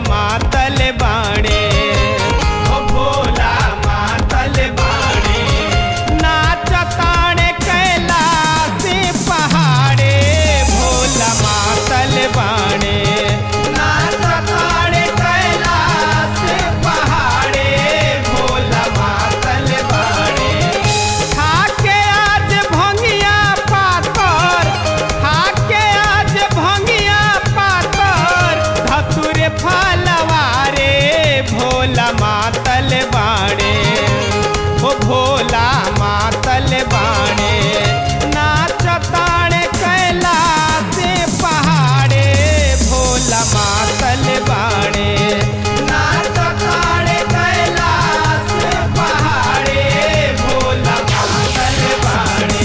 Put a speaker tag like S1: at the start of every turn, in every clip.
S1: मातल बाणे ओ भोला मातल बाणे नाचताणे कैलाश पहाड़े भोला मातल बाणे नाचताणे कैलाश पहाड़े भोला मातल बाणे खाके आज भंगिया पातर खाके आज भंगिया पातर धतुर फलवारे भोला मातल बाणे ओ भोला मातल बाणे नाचताणे कैलाश पहाड़े भोला मातल बाणे नाचताणे कैलाश पहाड़े भोला मातल बाणे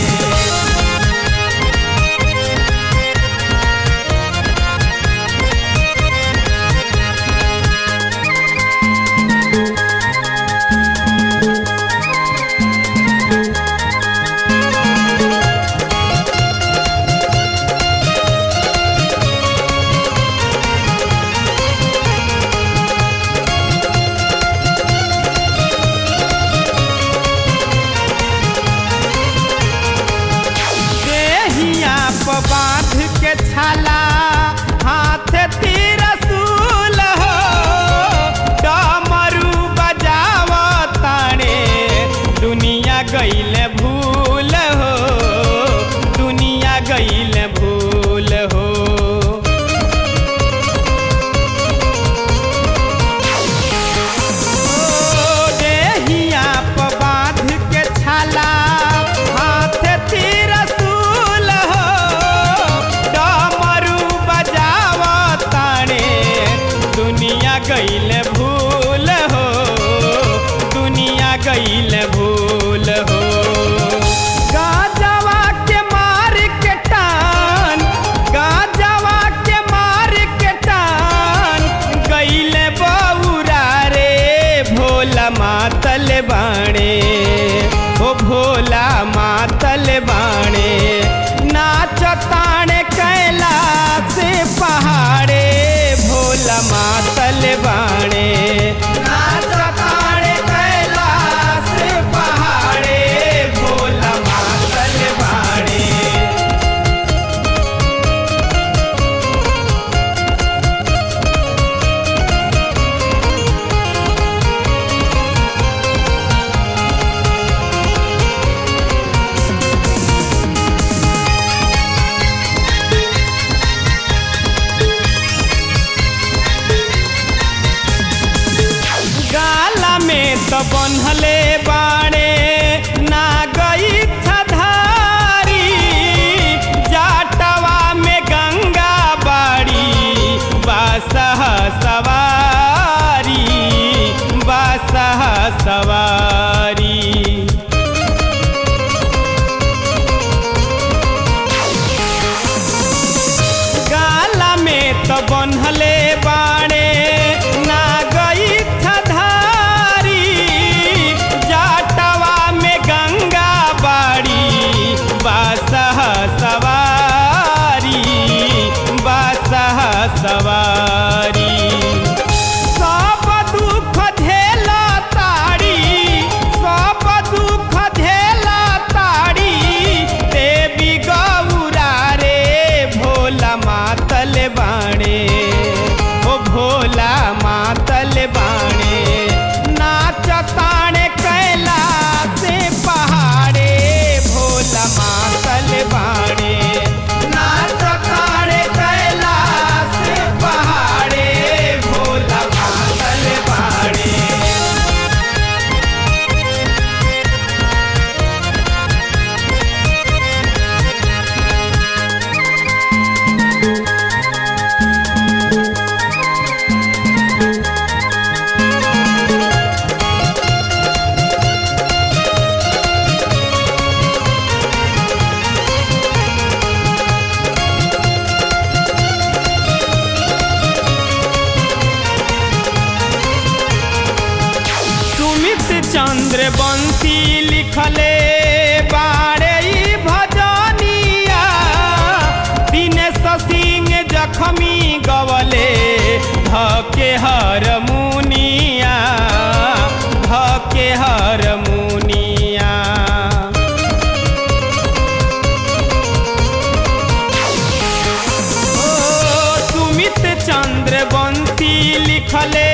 S1: देहिया प बांध के छाला हाथ त्रिशूल हो डमरू बजावताणे दुनिया गईल भूल हो दुनिया गईल भूल हो देहिया प बांध के छाला हाथ त्रिशूल हो डमरू बजावताणे दुनिया गईल भूल हो दुनिया गईल भूल हो गाजवा के मार के टान गाजवा के मार के टान गईल बौरा रे भोला मातल बाणे ओ भोला मातल बाणे नाचताणे कैलाश पहाड़े भोला मातल बाणे नाचताणे कैलाश पहाड़े भोला मातल बाणे गाला में तो बन्हले बाणे ना गई धारी जाटवा में गंगा बाड़ी बासह सवारी बासह सवारी गाला में तो बन्हले बाणे ना गई धारी जाटवा में गंगा बाड़ी बासह सवारी बासह सवारी सब दुख झेला ताड़ी सब दुख झेला ताड़ी देवी गौरा रे भोला मातल बाणे ओ भोला मातल बाणे नाचताणे कैलाश पहाड़े भोला मातल बाणे नाचताणे कैलाश पहाड़े भोला मातल बाणे चंद्र बंसी लिखले बाड़े भजनिया दिनेश सिंह जखमी गवले धके हारमोनिया धके हारमोनिया। ओ सुमित चंद्र बंसी लिखले